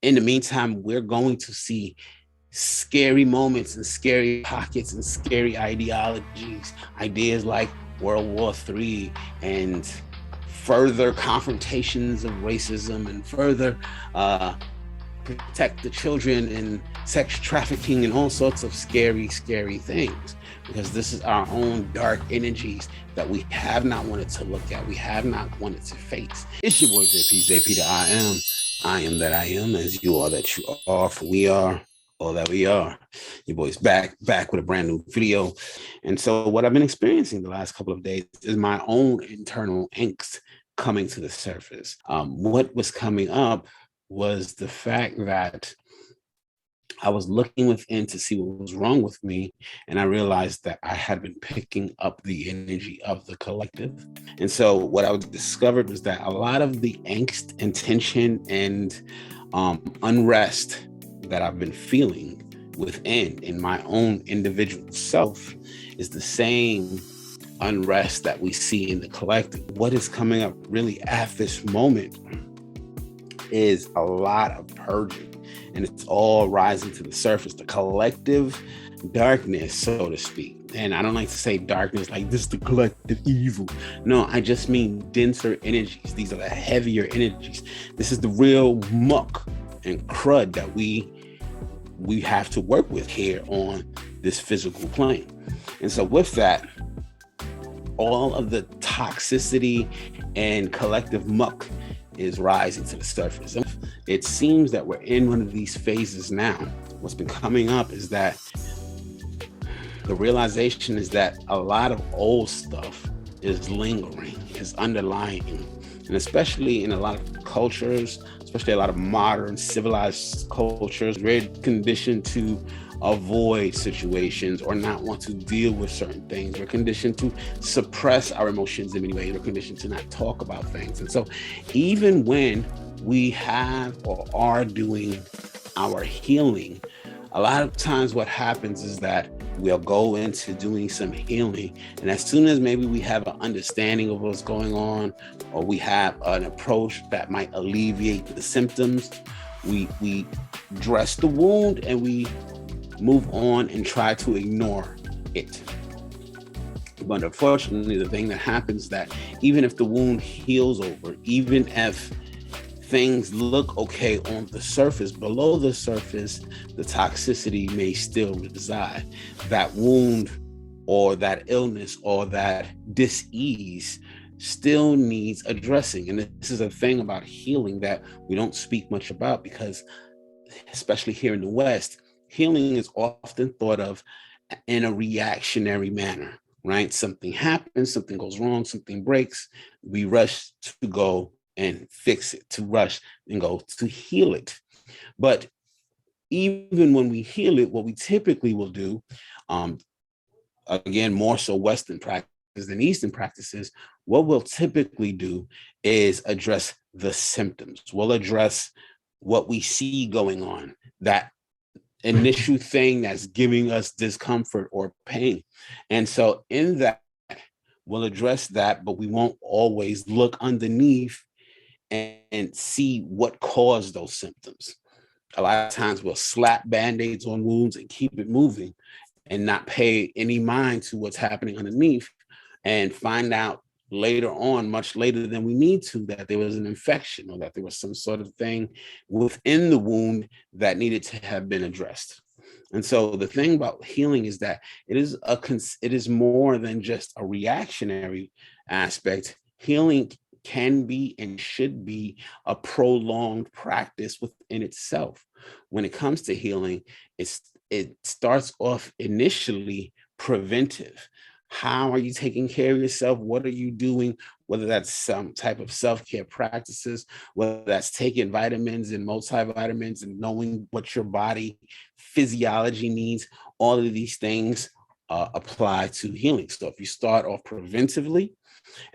in the meantime, we're going to see scary moments and scary pockets and scary ideologies, ideas like World War III and further confrontations of racism and further protect the children and sex trafficking and all sorts of scary, scary things. Because this is our own dark energies that we have not wanted to look at, we have not wanted to face. It's your boy Zay-P, Zay-P the I am. I am that I am, as you are that you are, for we are all that we are. Your boy's back with a brand new video. And so what I've been experiencing the last couple of days is my own internal angst coming to the surface. What was coming up was the fact that I was looking within to see what was wrong with me, and I realized that I had been picking up the energy of the collective. And so what I discovered was that a lot of the angst and tension and unrest that I've been feeling within in my own individual self is the same unrest that we see in the collective. What is coming up really at this moment is a lot of purging, and it's all rising to the surface, the collective darkness, so to speak. And I don't like to say darkness like this is the collective evil. No, I just mean denser energies. These are the heavier energies. This is the real muck and crud that we have to work with here on this physical plane. And so with that, all of the toxicity and collective muck is rising to the surface. It seems that we're in one of these phases now. What's been coming up is that the realization is that a lot of old stuff is lingering, is underlying, and especially in a lot of cultures, especially a lot of modern civilized cultures, we're conditioned to avoid situations or not want to deal with certain things. We're conditioned to suppress our emotions in many ways. We're conditioned to not talk about things. And so even when we have or are doing our healing, a lot of times what happens is that we'll go into doing some healing, and as soon as maybe we have an understanding of what's going on, or we have an approach that might alleviate the symptoms, we dress the wound and we move on and try to ignore it. But unfortunately, the thing that happens is that even if the wound heals over, even if things look okay on the surface, below the surface, the toxicity may still reside. That wound or that illness or that dis-ease still needs addressing. And this is a thing about healing that we don't speak much about, because especially here in the West, healing is often thought of in a reactionary manner, right? Something happens, something goes wrong, something breaks, we rush to go and fix it, to rush and go to heal it. But even when we heal it, what we typically will do, again, more so Western practice than Eastern practices, what we'll typically do is address the symptoms. We'll address what we see going on, that initial thing that's giving us discomfort or pain. And so in that, we'll address that, but we won't always look underneath and see what caused those symptoms. A lot of times we'll slap band-aids on wounds and keep it moving and not pay any mind to what's happening underneath, and find out later on, much later than we need to, that there was an infection or that there was some sort of thing within the wound that needed to have been addressed. And so the thing about healing is that it is more than just a reactionary aspect. Healing can be and should be a prolonged practice within itself. When it comes to healing, it starts off initially preventive. How are you taking care of yourself? What are you doing? Whether that's some type of self-care practices, whether that's taking vitamins and multivitamins and knowing what your body physiology needs, all of these things apply to healing. So if you start off preventively,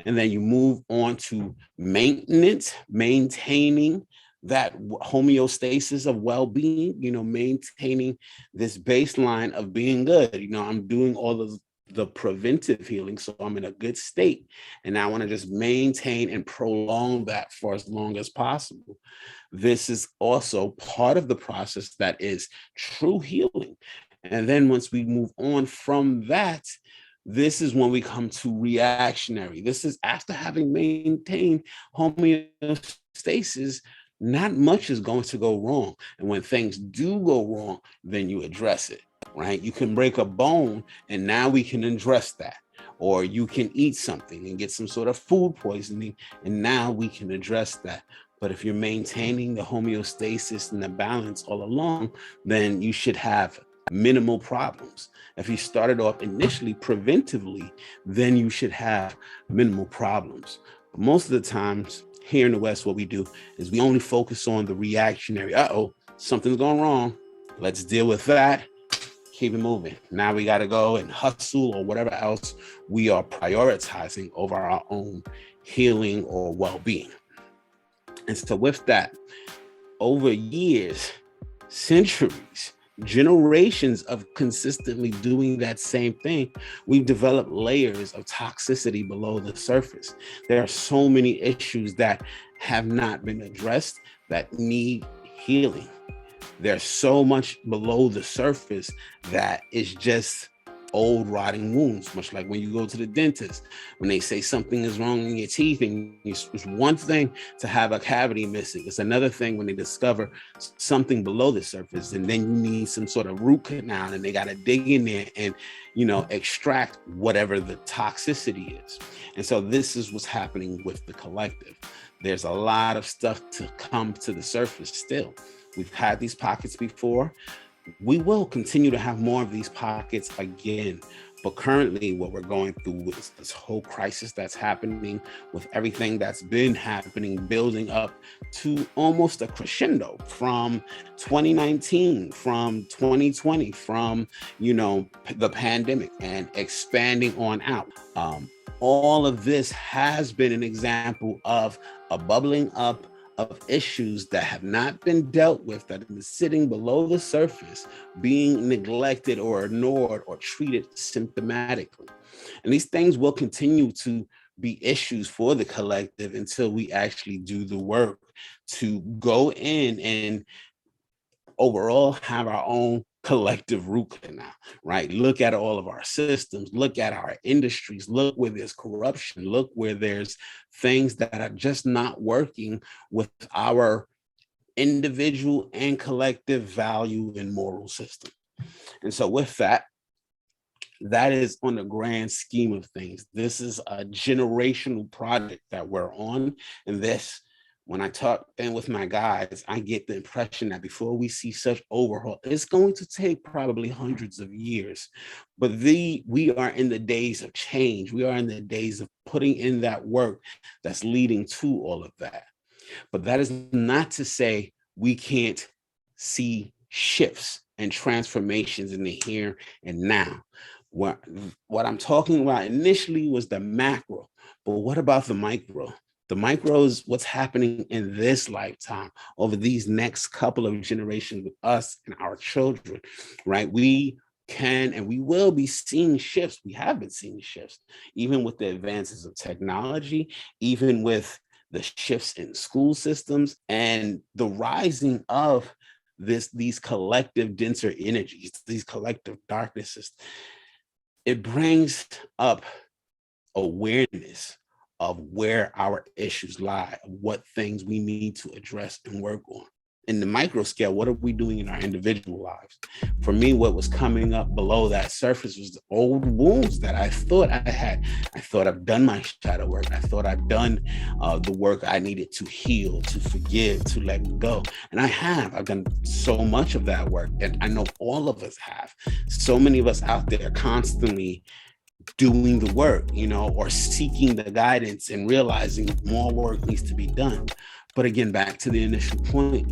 and then you move on to maintenance, maintaining that homeostasis of well-being, maintaining this baseline of being good. I'm doing all of the preventive healing. So I'm in a good state and I want to just maintain and prolong that for as long as possible. This is also part of the process that is true healing. And then once we move on from that, this is when we come to reactionary. This is after having maintained homeostasis, not much is going to go wrong. And when things do go wrong, then you address it, right? You can break a bone and now we can address that. Or you can eat something and get some sort of food poisoning and now we can address that. But if you're maintaining the homeostasis and the balance all along, then you should have minimal problems. If you started off initially preventively, then you should have minimal problems. But most of the times here in the West, what we do is we only focus on the reactionary. Uh-oh, something's going wrong. Let's deal with that. Keep it moving. Now we got to go and hustle or whatever else we are prioritizing over our own healing or well-being. And so with that, over years, centuries, generations of consistently doing that same thing, we've developed layers of toxicity below the surface. There are so many issues that have not been addressed that need healing. There's so much below the surface that is just old rotting wounds, much like when you go to the dentist, when they say something is wrong in your teeth, and it's one thing to have a cavity missing. It's another thing when they discover something below the surface, and then you need some sort of root canal, and they got to dig in there and, extract whatever the toxicity is. And so this is what's happening with the collective. There's a lot of stuff to come to the surface still. We've had these pockets before. We will continue to have more of these pockets again. But currently what we're going through is this whole crisis that's happening with everything that's been happening, building up to almost a crescendo from 2019, from 2020, from, the pandemic and expanding on out. All of this has been an example of a bubbling up of issues that have not been dealt with, that have been sitting below the surface, being neglected or ignored or treated symptomatically. And these things will continue to be issues for the collective until we actually do the work to go in and overall have our own collective root canal, right? Look at all of our systems, look at our industries, look where there's corruption, look where there's things that are just not working with our individual and collective value and moral system. And so with that is on the grand scheme of things. This is a generational project that we're on. And this, when I talk and with my guys, I get the impression that before we see such overhaul, it's going to take probably hundreds of years. But we are in the days of change. We are in the days of putting in that work that's leading to all of that. But that is not to say we can't see shifts and transformations in the here and now. What I'm talking about initially was the macro, but what about the micro? The micro is what's happening in this lifetime over these next couple of generations with us and our children, right? We can and we will be seeing shifts. We have been seeing shifts, even with the advances of technology, even with the shifts in school systems and the rising of these collective denser energies, these collective darknesses. It brings up awareness of where our issues lie, what things we need to address and work on. In the micro scale, what are we doing in our individual lives? For me, what was coming up below that surface was the old wounds that I thought I had. I thought I've done my shadow work. I thought I've done the work I needed to heal, to forgive, to let go. And I have. I've done so much of that work. And I know all of us have. So many of us out there constantly doing the work, or seeking the guidance and realizing more work needs to be done. But again, back to the initial point,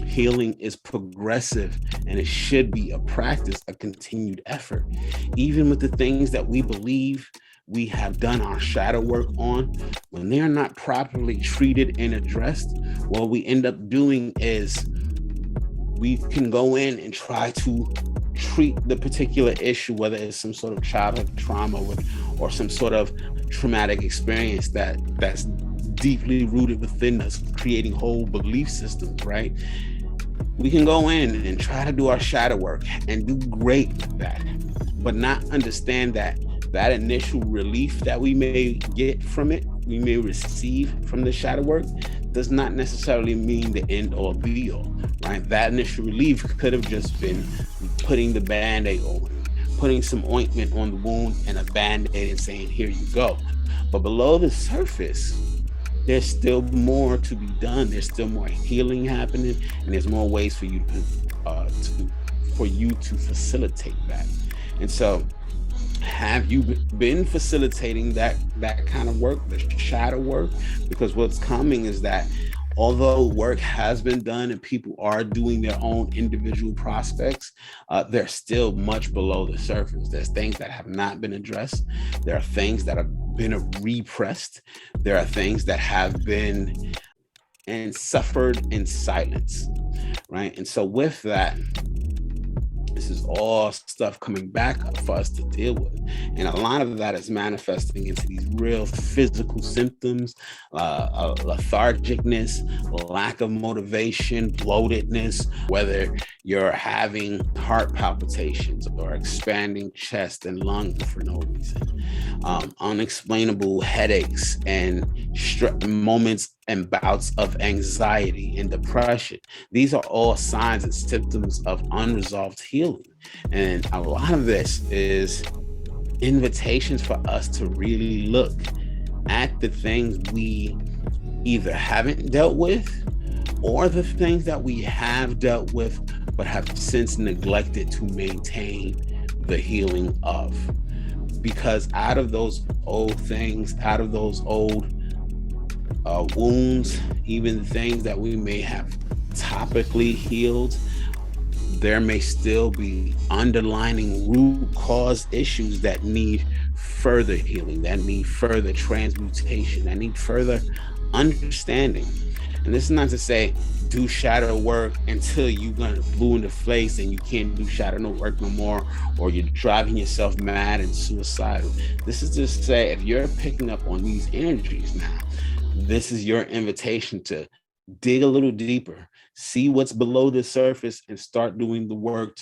healing is progressive and it should be a practice, a continued effort. Even with the things that we believe we have done our shadow work on, when they're not properly treated and addressed, what we end up doing is we can go in and try to treat the particular issue, whether it's some sort of childhood trauma or some sort of traumatic experience that's deeply rooted within us, creating whole belief systems, right? We can go in and try to do our shadow work and do great with that, but not understand that that initial relief that we may get from it, we may receive from the shadow work, does not necessarily mean the end or be all, right? That initial relief could have just been putting the Band-Aid on, putting some ointment on the wound and a Band-Aid and saying, here you go. But below the surface, there's still more to be done. There's still more healing happening, and there's more ways for you to facilitate that. And so, have you been facilitating that kind of work, the shadow work? Because what's coming is that although work has been done and people are doing their own individual prospects, they're still much below the surface. There's things that have not been addressed. There are things that have been repressed. There are things that have been and suffered in silence, right? And so with that, this is all stuff coming back up for us to deal with. And a lot of that is manifesting into these real physical symptoms, lethargicness, lack of motivation, bloatedness, whether you're having heart palpitations or expanding chest and lungs for no reason, unexplainable headaches and moments and bouts of anxiety and depression. These are all signs and symptoms of unresolved healing. And a lot of this is invitations for us to really look at the things we either haven't dealt with or the things that we have dealt with but have since neglected to maintain the healing of. Because out of those old things, out of those old wounds, even things that we may have topically healed, there may still be underlying root cause issues that need further healing, that need further transmutation, that need further understanding. And this is not to say do shadow work until you're gonna blue in the face and you can't do shadow work no more, or you're driving yourself mad and suicidal. This is just to say, if you're picking up on these energies now, this is your invitation to dig a little deeper, see what's below the surface, and start doing the work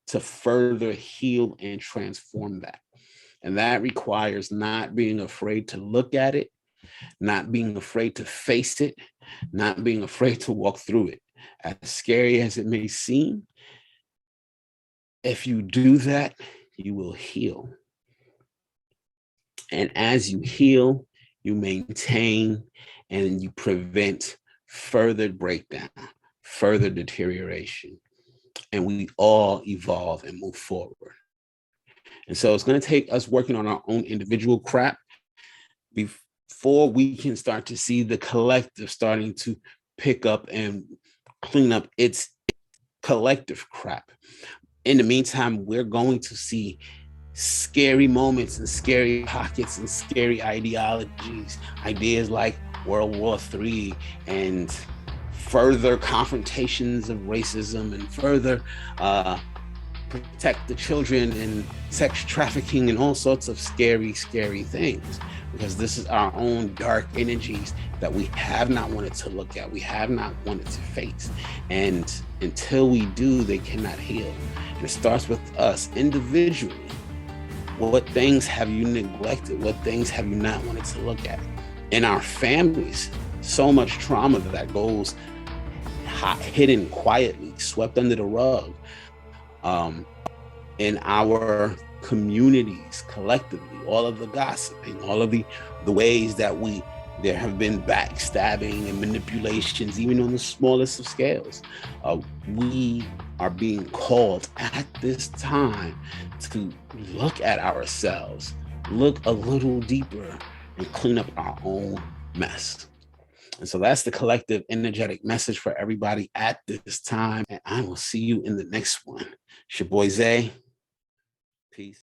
to further heal and transform that. And that requires not being afraid to look at it, not being afraid to face it, not being afraid to walk through it. As scary as it may seem, if you do that, you will heal. And as you heal, you maintain and you prevent further breakdown, further deterioration, and we all evolve and move forward. And so it's going to take us working on our own individual crap before we can start to see the collective starting to pick up and clean up its collective crap. In the meantime, we're going to see scary moments and scary pockets and scary ideologies, ideas like World War III and further confrontations of racism and further protect the children and sex trafficking and all sorts of scary, scary things, because this is our own dark energies that we have not wanted to look at, we have not wanted to face. And until we do, they cannot heal. And it starts with us individually. What things have you neglected? What things have you not wanted to look at? In our families, so much trauma that goes hidden quietly, swept under the rug. In our communities, collectively, all of the gossiping, all of the ways that there have been backstabbing and manipulations, even on the smallest of scales. We are being called at this time to look at ourselves, look a little deeper, and clean up our own mess. And so that's the collective energetic message for everybody at this time. And I will see you in the next one. It's your boy Zay. Peace.